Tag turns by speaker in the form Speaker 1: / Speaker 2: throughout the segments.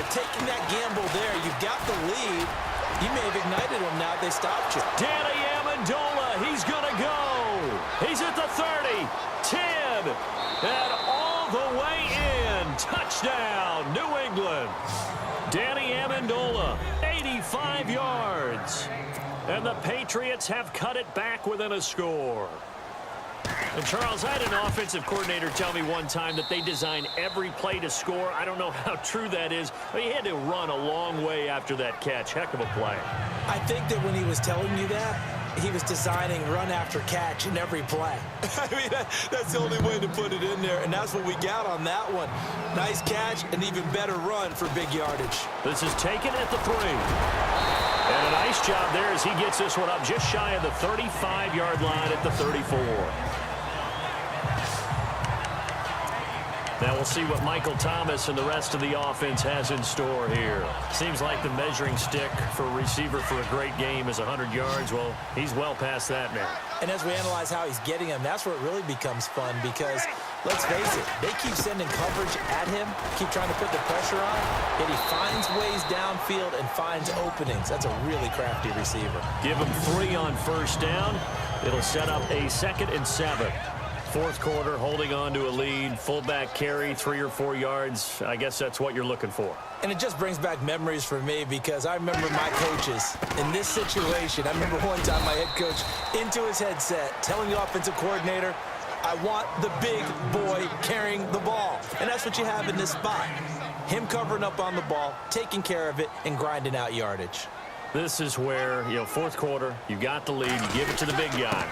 Speaker 1: But taking that gamble there, you've got the lead. You may have ignited them now. They stopped you.
Speaker 2: Danny Amendola, he's going to go. He's at the 30, 10, and all the way in. Touchdown, New England. Danny Amendola, 85 yards. And the Patriots have cut it back within a score. And Charles, I had an offensive coordinator tell me one time that they design every play to score. I don't know how true that is, but he had to run a long way after that catch. Heck of a play.
Speaker 1: I think that when he was telling you that, he was designing run after catch in every play. I mean, that's the only way to put it in there, and that's what we got on that one. Nice catch, and even better run for big yardage.
Speaker 2: This is taken at the 3. And a nice job there as he gets this one up just shy of the 35-yard line at the 34. Now we'll see what Michael Thomas and the rest of the offense has in store here. Seems like the measuring stick for a receiver for a great game is 100 yards. Well, he's well past that now.
Speaker 1: And as we analyze how he's getting them, that's where it really becomes fun because, let's face it, they keep sending coverage at him, keep trying to put the pressure on, yet he finds ways downfield and finds openings. That's a really crafty receiver.
Speaker 2: Give him 3 on first down. It'll set up a 2nd and 7. Fourth quarter, holding on to a lead, fullback carry, 3 or 4 yards. I guess that's what you're looking for.
Speaker 1: And it just brings back memories for me because I remember my coaches in this situation. I remember one time my head coach into his headset telling the offensive coordinator, I want the big boy carrying the ball. And that's what you have in this spot. Him covering up on the ball, taking care of it, and grinding out yardage.
Speaker 2: This is where, fourth quarter, you got the lead, you give it to the big guy.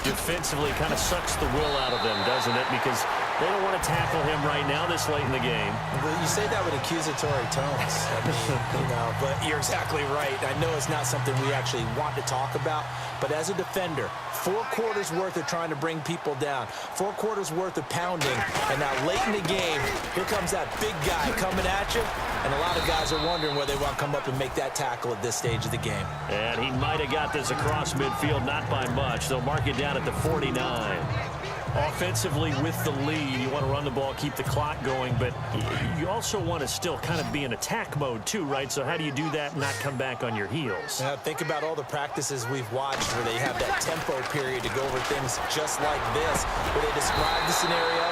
Speaker 2: Defensively kind of sucks the will out of them, doesn't it? Because they don't want to tackle him right now this late in the game.
Speaker 1: Well, you say that with accusatory tones. I mean, but you're exactly right. I know it's not something we actually want to talk about, but as a defender, 4 quarters worth of trying to bring people down, 4 quarters worth of pounding, and now late in the game, here comes that big guy coming at you, and a lot of guys are wondering whether they want to come up and make that tackle at this stage of the game.
Speaker 2: And he might have got this across midfield, not by much. They'll mark it down at the 49. Offensively with the lead, you want to run the ball, keep the clock going, but you also want to still kind of be in attack mode too, right? So how do you do that and not come back on your heels?
Speaker 1: Now, think about all the practices we've watched where they have that tempo period to go over things just like this, where they describe the scenario,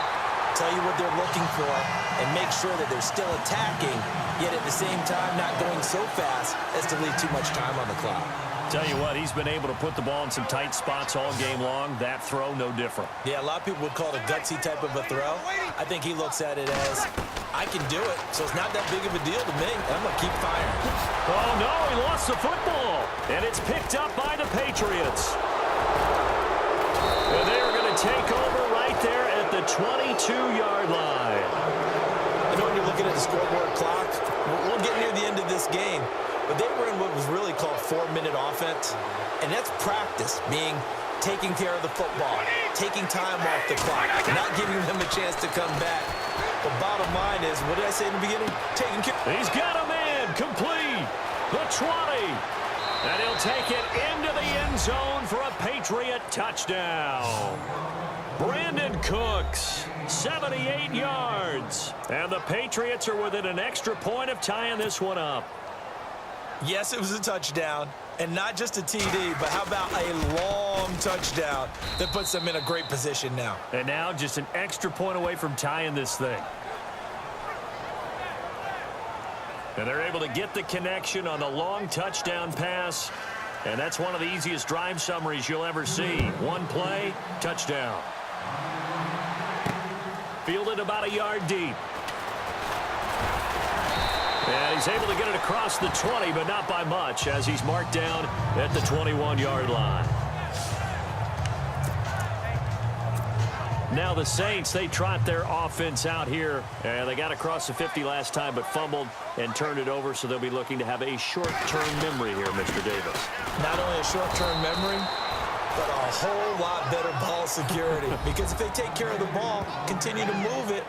Speaker 1: tell you what they're looking for, and make sure that they're still attacking, yet at the same time not going so fast as to leave too much time on the clock.
Speaker 2: Tell you what, he's been able to put the ball in some tight spots all game long. That throw, no different.
Speaker 1: Yeah, a lot of people would call it a gutsy type of a throw. I think he looks at it as, I can do it, so it's not that big of a deal to me, and I'm going to keep firing.
Speaker 2: Oh, no, he lost the football, and it's picked up by the Patriots. And they are going to take over right there at the 22-yard line.
Speaker 1: You know, when you're looking at the scoreboard clock, we'll get near the end of this game. But they were in what was really called 4-minute offense, and that's practice, meaning taking care of the football, taking time off the clock, not giving them a chance to come back. The bottom line is, what did I say in the beginning? Taking care.
Speaker 2: He's got a man complete. The 20. And he'll take it into the end zone for a Patriot touchdown. Brandon Cooks, 78 yards. And the Patriots are within an extra point of tying this one up.
Speaker 1: Yes, it was a touchdown, and not just a TD, but how about a long touchdown that puts them in a great position now.
Speaker 2: And now just an extra point away from tying this thing. And they're able to get the connection on the long touchdown pass, and that's one of the easiest drive summaries you'll ever see. One play, touchdown. Fielded about a yard deep. And he's able to get it across the 20, but not by much, as he's marked down at the 21-yard line. Now the Saints, they trot their offense out here. And they got across the 50 last time, but fumbled and turned it over, so they'll be looking to have a short-term memory here, Mr. Davis.
Speaker 1: Not only a short-term memory, but a whole lot better ball security. Because if they take care of the ball, continue to move it,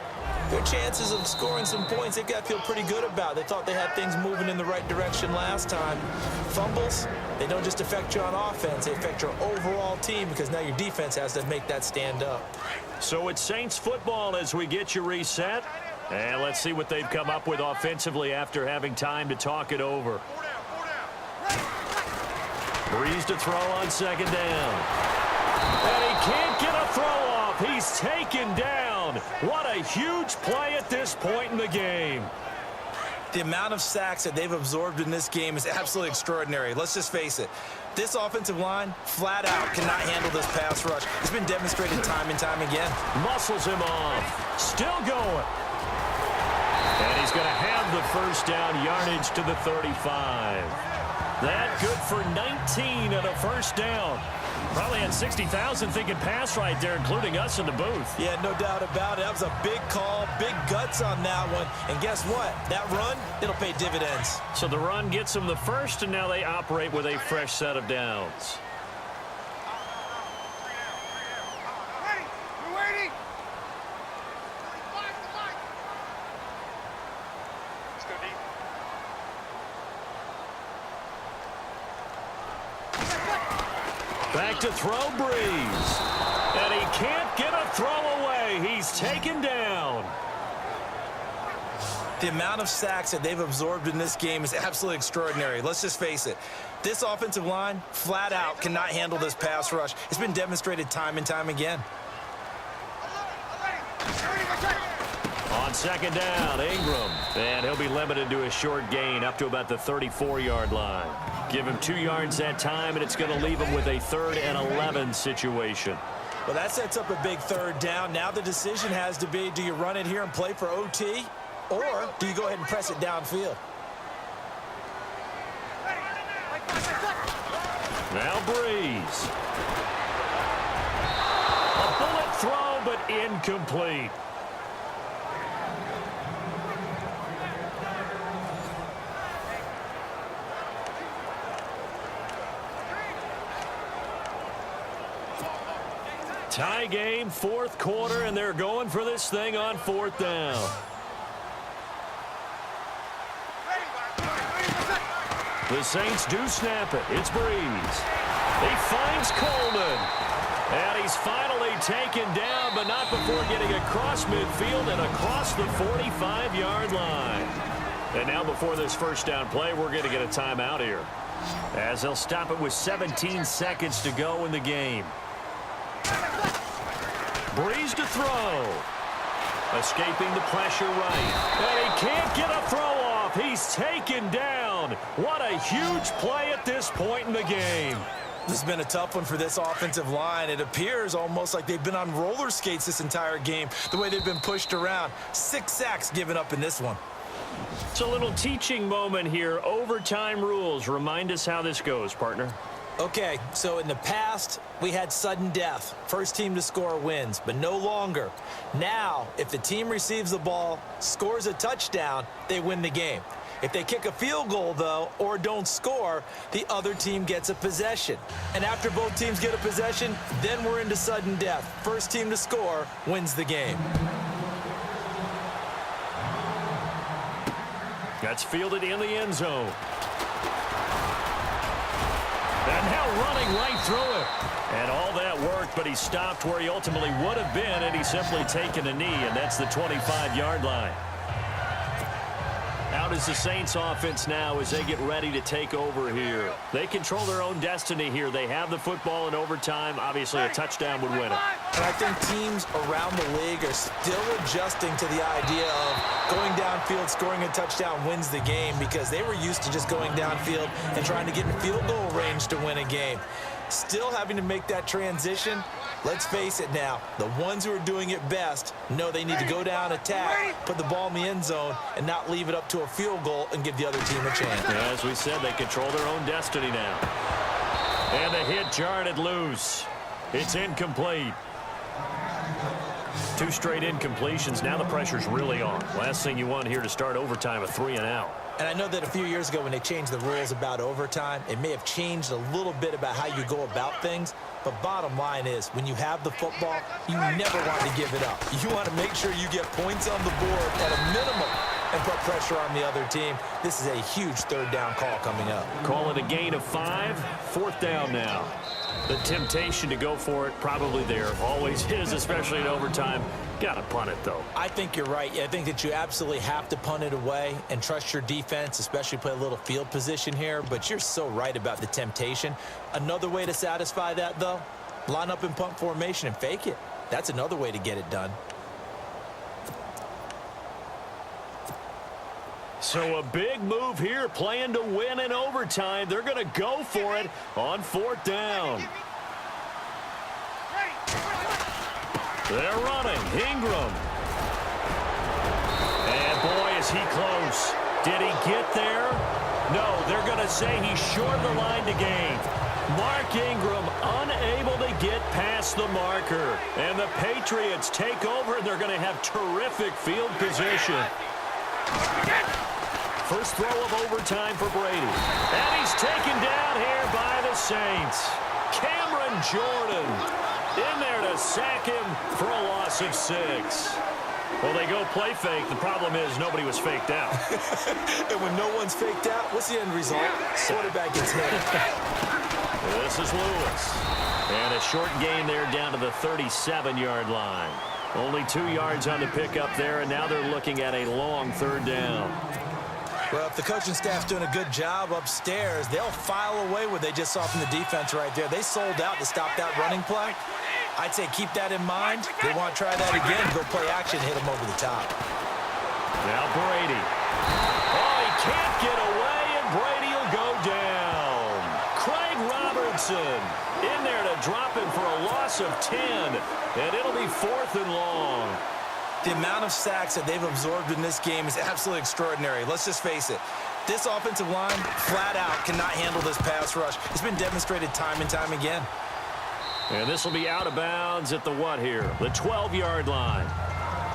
Speaker 1: their chances of scoring some points, they've got to feel pretty good about. They thought they had things moving in the right direction last time. Fumbles, they don't just affect you on offense. They affect your overall team because now your defense has to make that stand up.
Speaker 2: So it's Saints football as we get you reset. And let's see what they've come up with offensively after having time to talk it over. Breeze to throw on second down. And he can't get a throw off. He's taken down. What a huge play at this point in the game.
Speaker 1: The amount of sacks that they've absorbed in this game is absolutely extraordinary. Let's just face it. This offensive line, flat out, cannot handle this pass rush. It's been demonstrated time and time again.
Speaker 2: Muscles him off. Still going. And he's going to have the first down, yardage to the 35. That good for 19 and a first down. Probably had 60,000 thinking pass right there, including us in the booth.
Speaker 1: Yeah, no doubt about it. That was a big call, big guts on that one. And guess what? That run, it'll pay dividends.
Speaker 2: So the run gets them the first, and now they operate with a fresh set of downs. Back to throw, Breeze. And he can't get a throw away. He's taken down.
Speaker 1: The amount of sacks that they've absorbed in this game is absolutely extraordinary. Let's just face it. This offensive line, flat out, cannot handle this pass rush. It's been demonstrated time and time again.
Speaker 2: On second down, Ingram. And he'll be limited to a short gain up to about the 34-yard line. Give him 2 yards that time, and it's going to leave him with a 3rd and 11 situation.
Speaker 1: Well, that sets up a big third down. Now the decision has to be, do you run it here and play for OT, or do you go ahead and press it downfield?
Speaker 2: Now Breeze. A bullet throw, but incomplete. Tie game, 4th quarter, and they're going for this thing on 4th down. The Saints do snap it. It's Breeze. He finds Coleman. And he's finally taken down, but not before getting across midfield and across the 45-yard line. And now before this first down play, we're going to get a timeout here, as they'll stop it with 17 seconds to go in the game. Breeze to throw. Escaping the pressure right. And he can't get a throw off. He's taken down. What a huge play at this point in the game.
Speaker 1: This has been a tough one for this offensive line. It appears almost like they've been on roller skates this entire game, the way they've been pushed around. 6 sacks given up in this one.
Speaker 2: It's a little teaching moment here. Overtime rules. Remind us how this goes, partner.
Speaker 1: Okay, so in the past, we had sudden death. First team to score wins, but no longer. Now, if the team receives the ball, scores a touchdown, they win the game. If they kick a field goal, though, or don't score, the other team gets a possession. And after both teams get a possession, then we're into sudden death. First team to score wins the game.
Speaker 2: That's fielded in the end zone. And now running right through it. And all that worked, but he stopped where he ultimately would have been, and he's simply taken a knee, and that's the 25-yard line. Out is the Saints offense now as they get ready to take over here. They control their own destiny here. They have the football in overtime. Obviously, a touchdown would win it.
Speaker 1: And I think teams around the league are still adjusting to the idea of going downfield, scoring a touchdown wins the game, because they were used to just going downfield and trying to get in field goal range to win a game. Still having to make that transition. Let's face it now, the ones who are doing it best know they need to go down, attack, put the ball in the end zone, and not leave it up to a field goal and give the other team a chance.
Speaker 2: As we said, they control their own destiny now. And the hit jarred it loose. It's incomplete. 2 straight incompletions. Now the pressure's really on. Last thing you want here to start overtime, a 3 and out.
Speaker 1: And I know that a few years ago when they changed the rules about overtime, it may have changed a little bit about how you go about things. But bottom line is, when you have the football, you never want to give it up. You want to make sure you get points on the board at a minimum and put pressure on the other team. This is a huge third down call coming up.
Speaker 2: Call it a gain of 5. 4th down now. The temptation to go for it probably there. Always is, especially in overtime. Got to punt it, though.
Speaker 1: I think you're right. I think that you absolutely have to punt it away and trust your defense, especially play a little field position here. But you're so right about the temptation. Another way to satisfy that, though, line up in punt formation and fake it. That's another way to get it done.
Speaker 2: So a big move here, playing to win in overtime. They're going to go for it on 4th down. They're running. Ingram. And boy, is he close. Did he get there? No, they're going to say he's short of the line to gain. Mark Ingram unable to get past the marker. And the Patriots take over, and they're going to have terrific field position. First throw of overtime for Brady. And he's taken down here by the Saints. Cameron Jordan in there to sack him for a loss of 6. Well, they go play fake. The problem is nobody was faked out.
Speaker 1: And when no one's faked out, what's the end result? Quarterback gets hit.
Speaker 2: This is Lewis. And a short gain there down to the 37-yard line. Only 2 yards on the pickup there, and now they're looking at a long 3rd down.
Speaker 1: Well, if the coaching staff's doing a good job upstairs, they'll file away what they just saw from the defense right there. They sold out to stop that running play. I'd say keep that in mind. They want to try that again, go play action, hit them over the top.
Speaker 2: Now Brady. Oh, he can't get away, and Brady will go down. Craig Robertson in there to drop him for a loss of 10, and it'll be 4th and long.
Speaker 1: The amount of sacks that they've absorbed in this game is absolutely extraordinary. Let's just face it. This offensive line, flat out, cannot handle this pass rush. It's been demonstrated time and time again.
Speaker 2: And this will be out of bounds at the what here? The 12-yard line.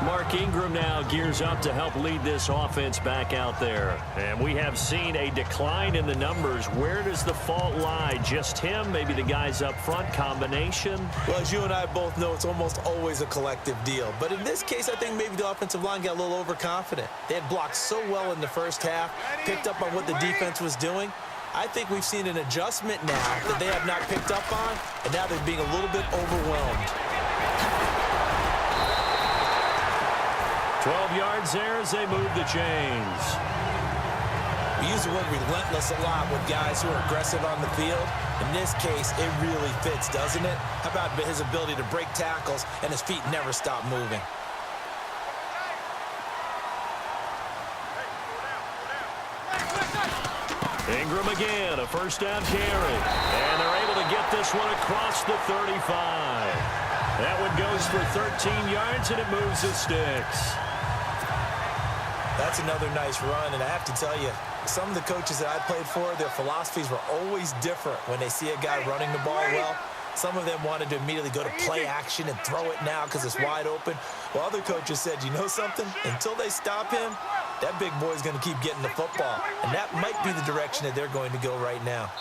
Speaker 2: Mark Ingram now gears up to help lead this offense back out there. And we have seen a decline in the numbers. Where does the fault lie? Just him? Maybe the guys up front? Combination?
Speaker 1: Well, as you and I both know, it's almost always a collective deal. But in this case, I think maybe the offensive line got a little overconfident. They had blocked so well in the first half, picked up on what the defense was doing. I think we've seen an adjustment now that they have not picked up on, and now they're being a little bit overwhelmed.
Speaker 2: 12 yards there as they move the chains.
Speaker 1: We use the word relentless a lot with guys who are aggressive on the field. In this case, it really fits, doesn't it? How about his ability to break tackles and his feet never stop moving?
Speaker 2: Ingram again, a first down carry. And they're able to get this one across the 35. That one goes for 13 yards, and it moves the sticks.
Speaker 1: That's another nice run, and I have to tell you, some of the coaches that I played for, their philosophies were always different when they see a guy running the ball well. Some of them wanted to immediately go to play action and throw it now because it's wide open. While other coaches said, you know something? Until they stop him, that big boy's going to keep getting the football. And that might be the direction that they're going to go right now.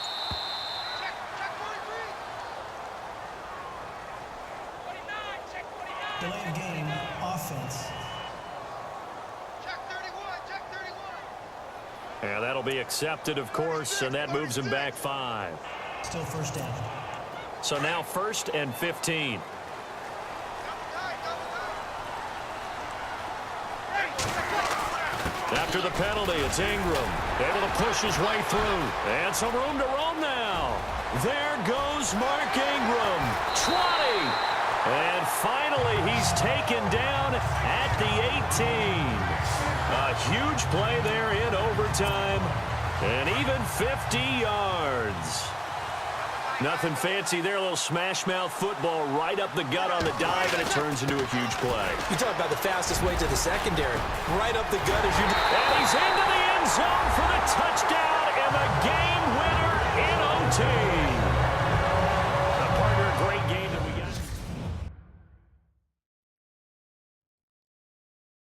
Speaker 3: Delay of game, offense.
Speaker 2: And that'll be accepted, of course, and that moves him back 5.
Speaker 3: Still first down.
Speaker 2: So now 1st and 15. After the penalty, it's Ingram. Able to push his way through. And some room to roam now. There goes Mark Ingram. 20. And finally, he's taken down at the 18. A huge play there in overtime. And even 50 yards. Nothing fancy there. A little smash-mouth football right up the gut on the dive, and it turns into a huge play.
Speaker 1: You talk about the fastest way to the secondary. Right up the gut as you...
Speaker 2: And he's into the end zone for the touchdown and the game winner in OT.